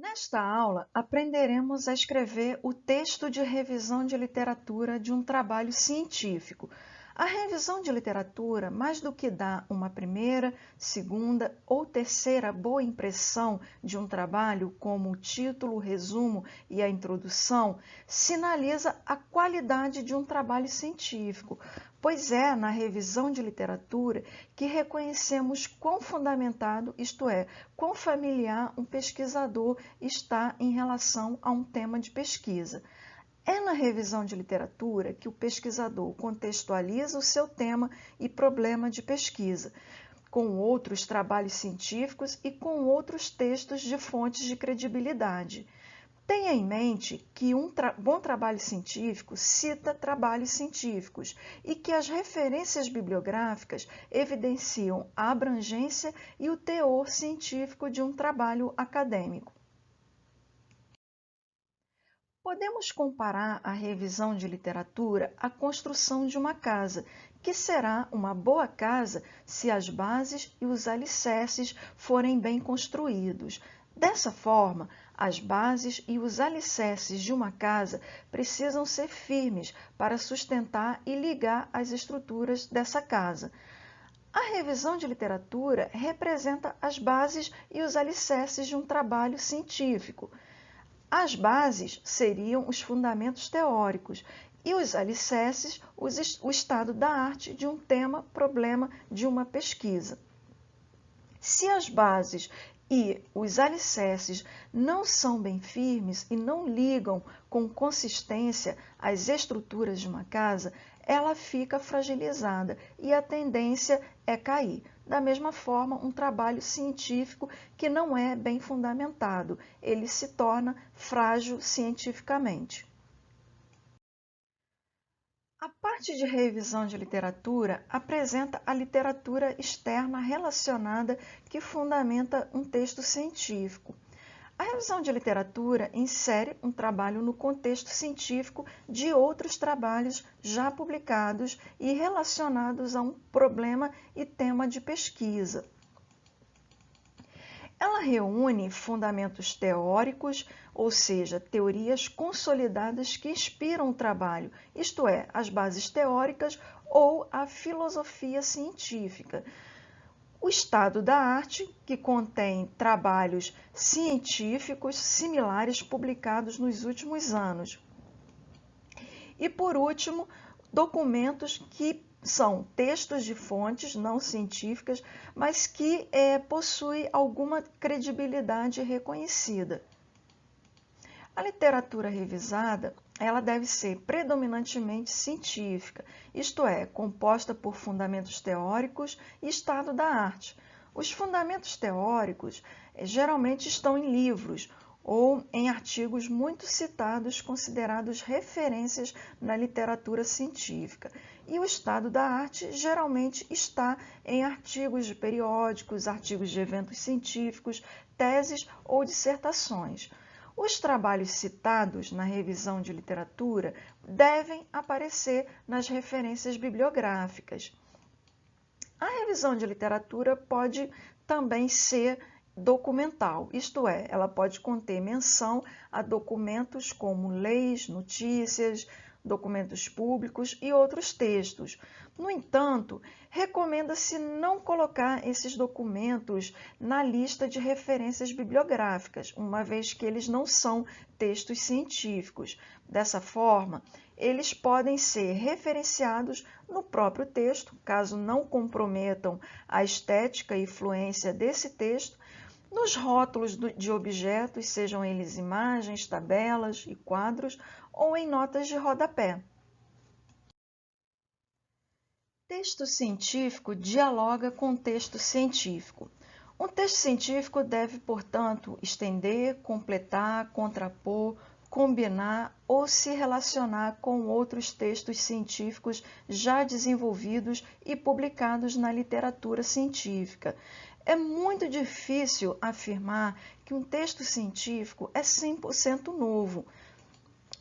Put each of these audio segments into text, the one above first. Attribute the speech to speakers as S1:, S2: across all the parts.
S1: Nesta aula, aprenderemos a escrever o texto de revisão de literatura de um trabalho científico. A revisão de literatura, mais do que dar uma primeira, segunda ou terceira boa impressão de um trabalho, como o título, o resumo e a introdução, sinaliza a qualidade de um trabalho científico, pois é na revisão de literatura que reconhecemos quão fundamentado, isto é, quão familiar um pesquisador está em relação a um tema de pesquisa. É na revisão de literatura que o pesquisador contextualiza o seu tema e problema de pesquisa, com outros trabalhos científicos e com outros textos de fontes de credibilidade. Tenha em mente que um bom trabalho científico cita trabalhos científicos e que as referências bibliográficas evidenciam a abrangência e o teor científico de um trabalho acadêmico. Podemos comparar a revisão de literatura à construção de uma casa, que será uma boa casa se as bases e os alicerces forem bem construídos. Dessa forma, as bases e os alicerces de uma casa precisam ser firmes para sustentar e ligar as estruturas dessa casa. A revisão de literatura representa as bases e os alicerces de um trabalho científico. As bases seriam os fundamentos teóricos e os alicerces, o estado da arte de um tema, problema de uma pesquisa. Se as bases e os alicerces não são bem firmes e não ligam com consistência as estruturas de uma casa, ela fica fragilizada e a tendência é cair. Da mesma forma, um trabalho científico que não é bem fundamentado, ele se torna frágil cientificamente. A parte de revisão de literatura apresenta a literatura externa relacionada que fundamenta um texto científico. A revisão de literatura insere um trabalho no contexto científico de outros trabalhos já publicados e relacionados a um problema e tema de pesquisa. Ela reúne fundamentos teóricos, ou seja, teorias consolidadas que inspiram o trabalho, isto é, as bases teóricas ou a filosofia científica. O estado da arte, que contém trabalhos científicos similares publicados nos últimos anos. E, por último, documentos que são textos de fontes não científicas, mas que possuem alguma credibilidade reconhecida. A literatura revisada, ela deve ser predominantemente científica, isto é, composta por fundamentos teóricos e estado da arte. Os fundamentos teóricos geralmente estão em livros ou em artigos muito citados, considerados referências na literatura científica. E o estado da arte geralmente está em artigos de periódicos, artigos de eventos científicos, teses ou dissertações. Os trabalhos citados na revisão de literatura devem aparecer nas referências bibliográficas. A revisão de literatura pode também ser documental, isto é, ela pode conter menção a documentos como leis, notícias, documentos públicos e outros textos. No entanto, recomenda-se não colocar esses documentos na lista de referências bibliográficas, uma vez que eles não são textos científicos. Dessa forma, eles podem ser referenciados no próprio texto, caso não comprometam a estética e fluência desse texto, nos rótulos de objetos, sejam eles imagens, tabelas e quadros, ou em notas de rodapé. Texto científico dialoga com texto científico. Um texto científico deve, portanto, estender, completar, contrapor, combinar ou se relacionar com outros textos científicos já desenvolvidos e publicados na literatura científica. É muito difícil afirmar que um texto científico é 100% novo.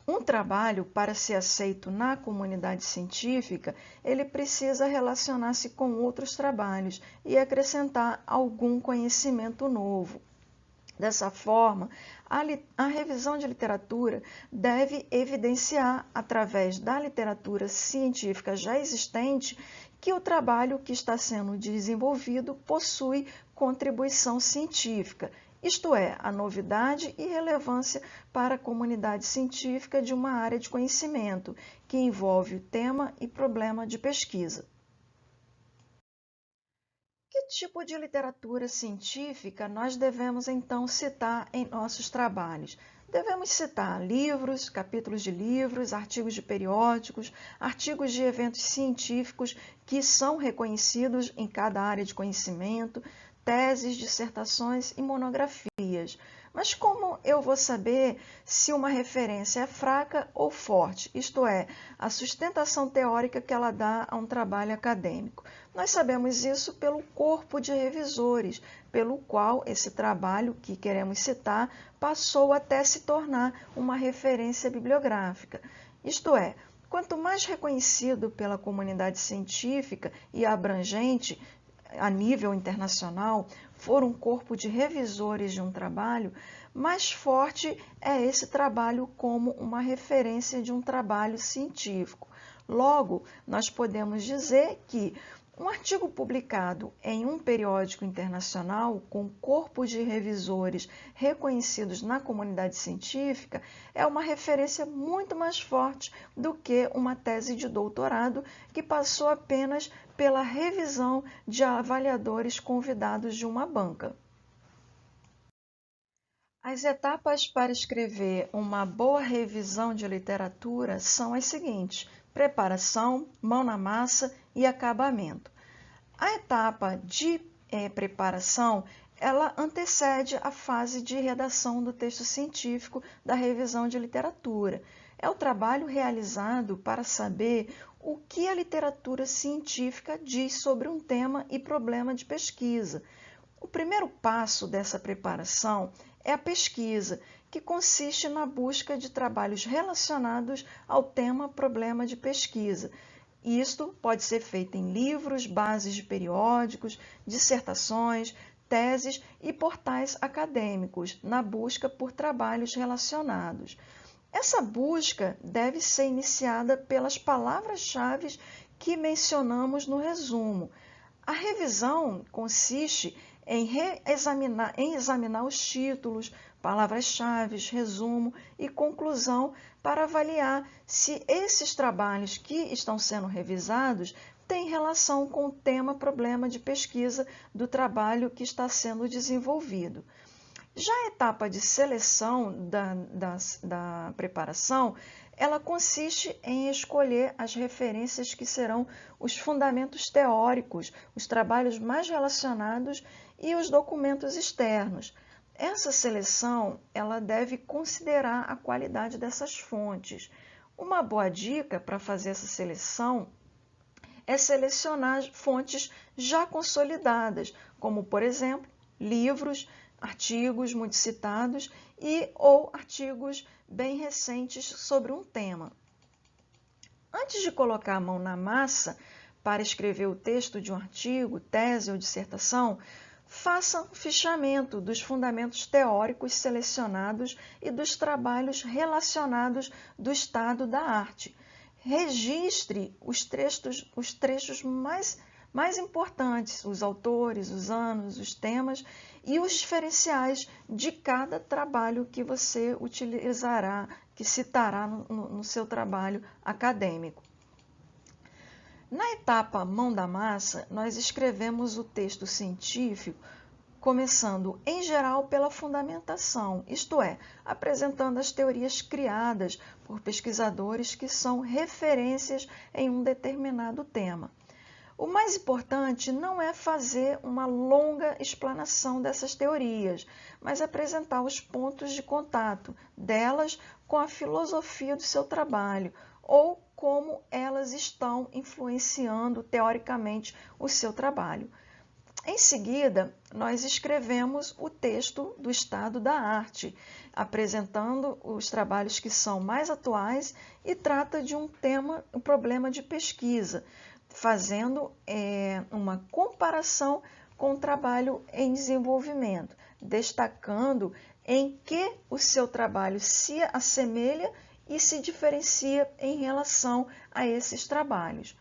S1: Um trabalho, para ser aceito na comunidade científica, ele precisa relacionar-se com outros trabalhos e acrescentar algum conhecimento novo. Dessa forma, a revisão de literatura deve evidenciar, através da literatura científica já existente, que o trabalho que está sendo desenvolvido possui contribuição científica, isto é, a novidade e relevância para a comunidade científica de uma área de conhecimento, que envolve o tema e problema de pesquisa. Que tipo de literatura científica nós devemos então citar em nossos trabalhos? Devemos citar livros, capítulos de livros, artigos de periódicos, artigos de eventos científicos que são reconhecidos em cada área de conhecimento, teses, dissertações e monografias. Mas como eu vou saber se uma referência é fraca ou forte, isto é, a sustentação teórica que ela dá a um trabalho acadêmico? Nós sabemos isso pelo corpo de revisores, pelo qual esse trabalho que queremos citar passou até se tornar uma referência bibliográfica. Isto é, quanto mais reconhecido pela comunidade científica e abrangente a nível internacional for um corpo de revisores de um trabalho, mais forte é esse trabalho como uma referência de um trabalho científico. Logo, nós podemos dizer que um artigo publicado em um periódico internacional com corpos de revisores reconhecidos na comunidade científica é uma referência muito mais forte do que uma tese de doutorado que passou apenas pela revisão de avaliadores convidados de uma banca. As etapas para escrever uma boa revisão de literatura são as seguintes: preparação, mão na massa e acabamento. A etapa de preparação, ela antecede a fase de redação do texto científico da revisão de literatura. É o trabalho realizado para saber o que a literatura científica diz sobre um tema e problema de pesquisa. O primeiro passo dessa preparação é a pesquisa, que consiste na busca de trabalhos relacionados ao tema-problema de pesquisa. Isto pode ser feito em livros, bases de periódicos, dissertações, teses e portais acadêmicos, na busca por trabalhos relacionados. Essa busca deve ser iniciada pelas palavras-chave que mencionamos no resumo. A revisão consiste em examinar os títulos, palavras-chave, resumo e conclusão para avaliar se esses trabalhos que estão sendo revisados têm relação com o tema-problema de pesquisa do trabalho que está sendo desenvolvido. Já a etapa de seleção da preparação, ela consiste em escolher as referências que serão os fundamentos teóricos, os trabalhos mais relacionados e os documentos externos. Essa seleção, ela deve considerar a qualidade dessas fontes. Uma boa dica para fazer essa seleção é selecionar fontes já consolidadas, como, por exemplo, livros, artigos muito citados ou artigos bem recentes sobre um tema. Antes de colocar a mão na massa para escrever o texto de um artigo, tese ou dissertação, faça um fichamento dos fundamentos teóricos selecionados e dos trabalhos relacionados do estado da arte. Registre os trechos mais importantes, os autores, os anos, os temas e os diferenciais de cada trabalho que você utilizará, que citará no seu trabalho acadêmico. Na etapa mão da massa, nós escrevemos o texto científico, começando, em geral, pela fundamentação, isto é, apresentando as teorias criadas por pesquisadores que são referências em um determinado tema. O mais importante não é fazer uma longa explanação dessas teorias, mas apresentar os pontos de contato delas com a filosofia do seu trabalho ou como elas estão influenciando teoricamente o seu trabalho. Em seguida, nós escrevemos o texto do estado da arte, apresentando os trabalhos que são mais atuais e trata de um problema de pesquisa, fazendo uma comparação com o trabalho em desenvolvimento. destacando em que o seu trabalho se assemelha e se diferencia em relação a esses trabalhos.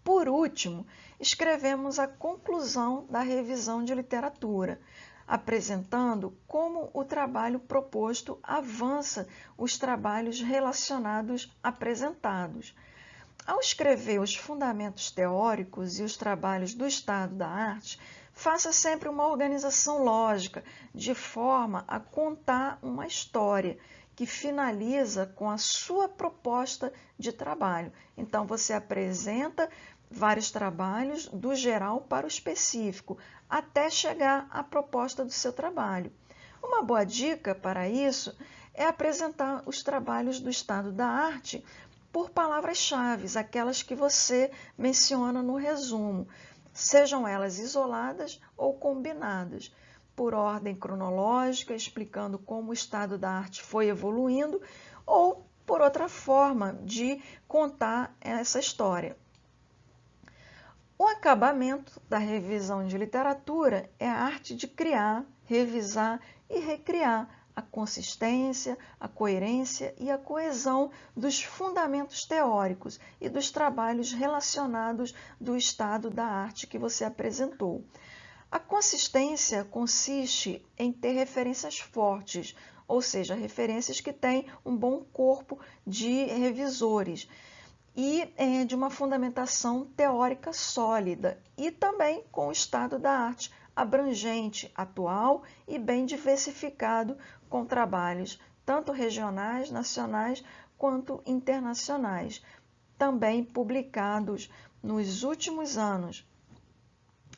S1: Por último, escrevemos a conclusão da revisão de literatura, apresentando como o trabalho proposto avança os trabalhos relacionados apresentados. Ao escrever os fundamentos teóricos e os trabalhos do estado da arte, faça sempre uma organização lógica, de forma a contar uma história que finaliza com a sua proposta de trabalho. Então, você apresenta vários trabalhos do geral para o específico, até chegar à proposta do seu trabalho. Uma boa dica para isso é apresentar os trabalhos do estado da arte por palavras-chave, aquelas que você menciona no resumo, sejam elas isoladas ou combinadas, por ordem cronológica, explicando como o estado da arte foi evoluindo, ou por outra forma de contar essa história. O acabamento da revisão de literatura é a arte de criar, revisar e recriar a consistência, a coerência e a coesão dos fundamentos teóricos e dos trabalhos relacionados do estado da arte que você apresentou. A consistência consiste em ter referências fortes, ou seja, referências que têm um bom corpo de revisores, e de uma fundamentação teórica sólida, e também com o estado da arte abrangente, atual e bem diversificado, com trabalhos tanto regionais, nacionais, quanto internacionais, também publicados nos últimos anos.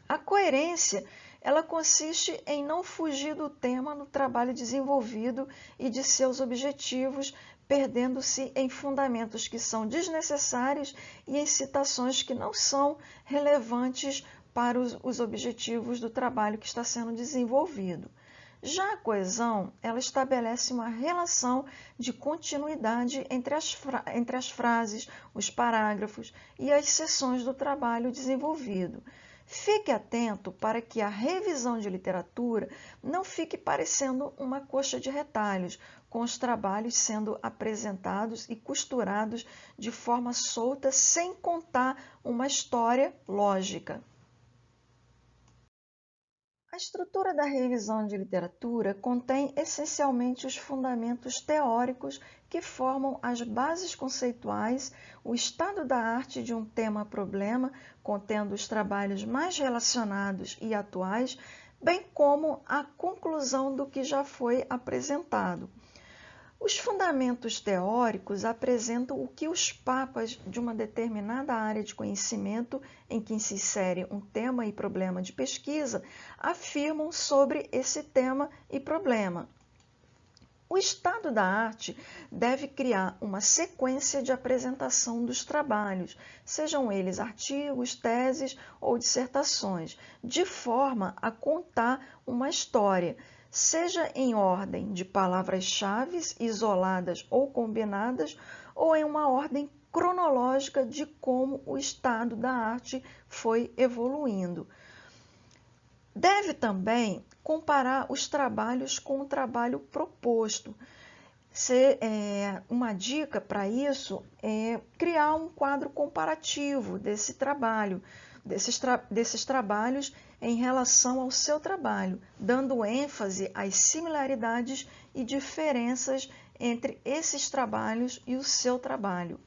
S1: A coerência, ela consiste em não fugir do tema no trabalho desenvolvido e de seus objetivos, perdendo-se em fundamentos que são desnecessários e em citações que não são relevantes para os objetivos do trabalho que está sendo desenvolvido. Já a coesão, ela estabelece uma relação de continuidade entre as frases, os parágrafos e as seções do trabalho desenvolvido. Fique atento para que a revisão de literatura não fique parecendo uma coxa de retalhos, com os trabalhos sendo apresentados e costurados de forma solta, sem contar uma história lógica. A estrutura da revisão de literatura contém essencialmente os fundamentos teóricos que formam as bases conceituais, o estado da arte de um tema-problema, contendo os trabalhos mais relacionados e atuais, bem como a conclusão do que já foi apresentado. Os fundamentos teóricos apresentam o que os papas de uma determinada área de conhecimento em que se insere um tema e problema de pesquisa afirmam sobre esse tema e problema. O estado da arte deve criar uma sequência de apresentação dos trabalhos, sejam eles artigos, teses ou dissertações, de forma a contar uma história, seja em ordem de palavras-chave isoladas ou combinadas, ou em uma ordem cronológica de como o estado da arte foi evoluindo. Deve também comparar os trabalhos com o trabalho proposto. Uma dica para isso é criar um quadro comparativo desse trabalho, desses trabalhos em relação ao seu trabalho, dando ênfase às similaridades e diferenças entre esses trabalhos e o seu trabalho.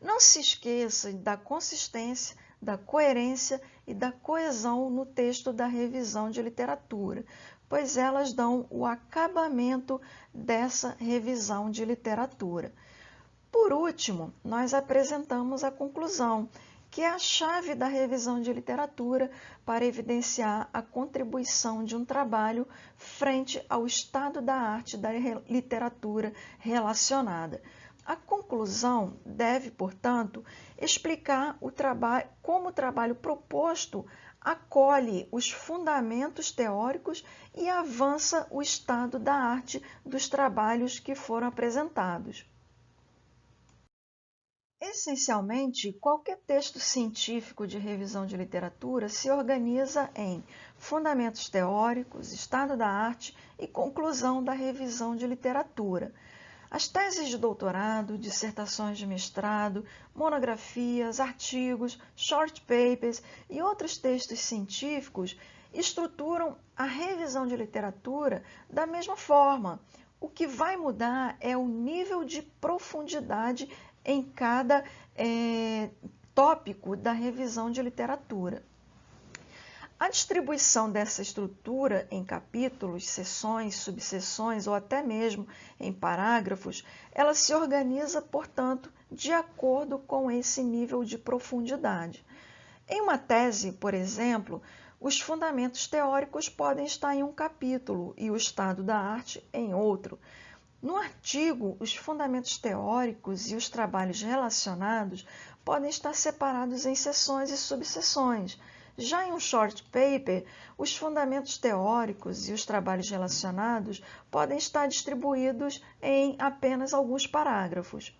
S1: Não se esqueça da consistência, da coerência e da coesão no texto da revisão de literatura, pois elas dão o acabamento dessa revisão de literatura. Por último, nós apresentamos a conclusão, que é a chave da revisão de literatura para evidenciar a contribuição de um trabalho frente ao estado da arte da literatura relacionada. A conclusão deve, portanto, explicar como o trabalho proposto acolhe os fundamentos teóricos e avança o estado da arte dos trabalhos que foram apresentados. Essencialmente, qualquer texto científico de revisão de literatura se organiza em fundamentos teóricos, estado da arte e conclusão da revisão de literatura. As teses de doutorado, dissertações de mestrado, monografias, artigos, short papers e outros textos científicos estruturam a revisão de literatura da mesma forma. O que vai mudar é o nível de profundidade em cada tópico da revisão de literatura. A distribuição dessa estrutura em capítulos, seções, subseções ou até mesmo em parágrafos, ela se organiza, portanto, de acordo com esse nível de profundidade. Em uma tese, por exemplo, os fundamentos teóricos podem estar em um capítulo e o estado da arte em outro. No artigo, os fundamentos teóricos e os trabalhos relacionados podem estar separados em seções e subseções. Já em um short paper, os fundamentos teóricos e os trabalhos relacionados podem estar distribuídos em apenas alguns parágrafos.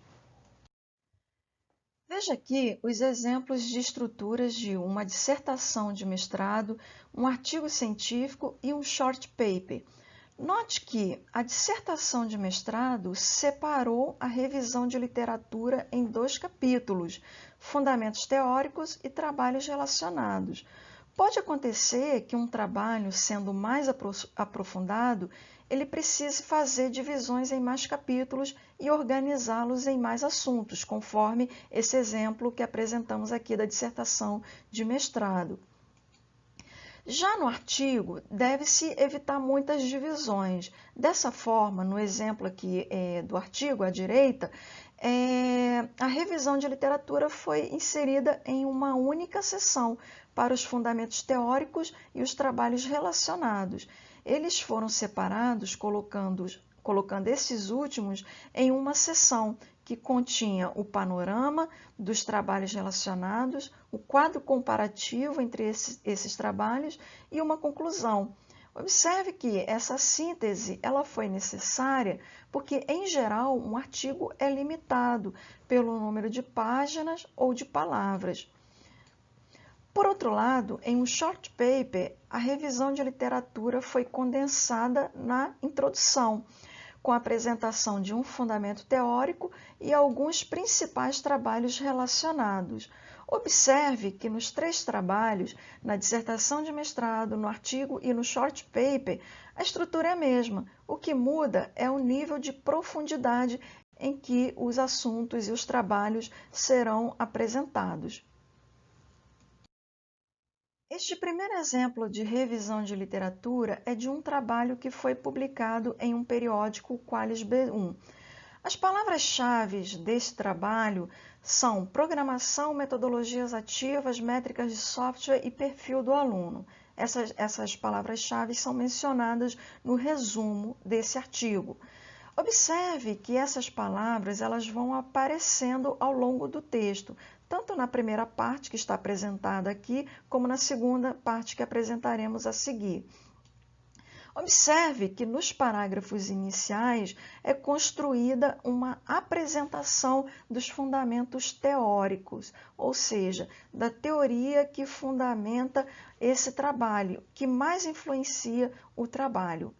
S1: Veja aqui os exemplos de estruturas de uma dissertação de mestrado, um artigo científico e um short paper. Note que a dissertação de mestrado separou a revisão de literatura em 2 capítulos, fundamentos teóricos e trabalhos relacionados. Pode acontecer que um trabalho, sendo mais aprofundado, ele precise fazer divisões em mais capítulos e organizá-los em mais assuntos, conforme esse exemplo que apresentamos aqui da dissertação de mestrado. Já no artigo, deve-se evitar muitas divisões. Dessa forma, no exemplo aqui do artigo, à direita, a revisão de literatura foi inserida em uma única seção para os fundamentos teóricos e os trabalhos relacionados. Eles foram separados colocando esses últimos em uma seção que continha o panorama dos trabalhos relacionados, o quadro comparativo entre esses trabalhos e uma conclusão. Observe que essa síntese ela foi necessária porque, em geral, um artigo é limitado pelo número de páginas ou de palavras. Por outro lado, em um short paper, a revisão de literatura foi condensada na introdução, com a apresentação de um fundamento teórico e alguns principais trabalhos relacionados. Observe que nos 3 trabalhos, na dissertação de mestrado, no artigo e no short paper, a estrutura é a mesma. O que muda é o nível de profundidade em que os assuntos e os trabalhos serão apresentados. Este primeiro exemplo de revisão de literatura é de um trabalho que foi publicado em um periódico Qualis B1. As palavras-chave deste trabalho são programação, metodologias ativas, métricas de software e perfil do aluno. Essas palavras-chave são mencionadas no resumo desse artigo. Observe que essas palavras elas vão aparecendo ao longo do texto, tanto na primeira parte que está apresentada aqui, como na segunda parte que apresentaremos a seguir. Observe que nos parágrafos iniciais é construída uma apresentação dos fundamentos teóricos, ou seja, da teoria que fundamenta esse trabalho, que mais influencia o trabalho.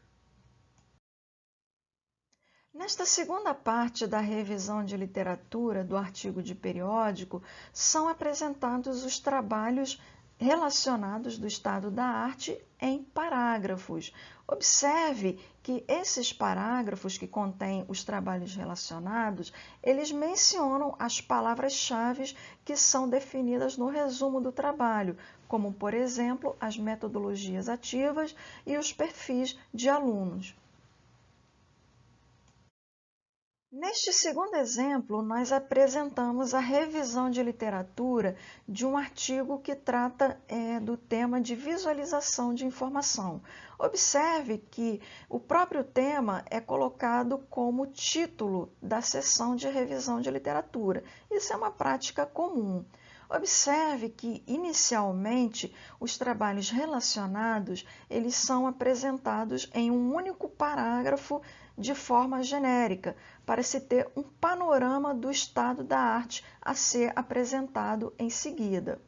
S1: Nesta segunda parte da revisão de literatura do artigo de periódico, são apresentados os trabalhos relacionados do estado da arte em parágrafos. Observe que esses parágrafos que contêm os trabalhos relacionados, eles mencionam as palavras-chave que são definidas no resumo do trabalho, como, por exemplo, as metodologias ativas e os perfis de alunos. Neste segundo exemplo, nós apresentamos a revisão de literatura de um artigo que trata do tema de visualização de informação. Observe que o próprio tema é colocado como título da seção de revisão de literatura. Isso é uma prática comum. Observe que, inicialmente, os trabalhos relacionados, eles são apresentados em um único parágrafo de forma genérica, para se ter um panorama do estado da arte a ser apresentado em seguida.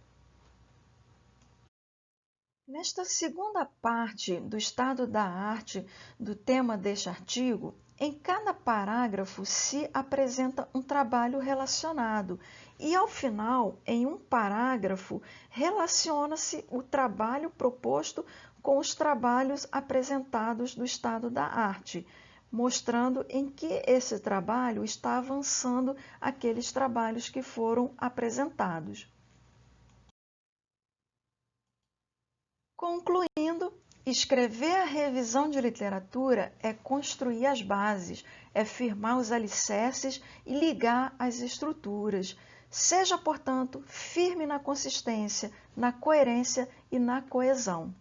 S1: Nesta segunda parte do estado da arte do tema deste artigo, em cada parágrafo se apresenta um trabalho relacionado e, ao final, em um parágrafo, relaciona-se o trabalho proposto com os trabalhos apresentados do estado da arte, mostrando em que esse trabalho está avançando aqueles trabalhos que foram apresentados. Concluindo, escrever a revisão de literatura é construir as bases, é firmar os alicerces e ligar as estruturas. Seja, portanto, firme na consistência, na coerência e na coesão.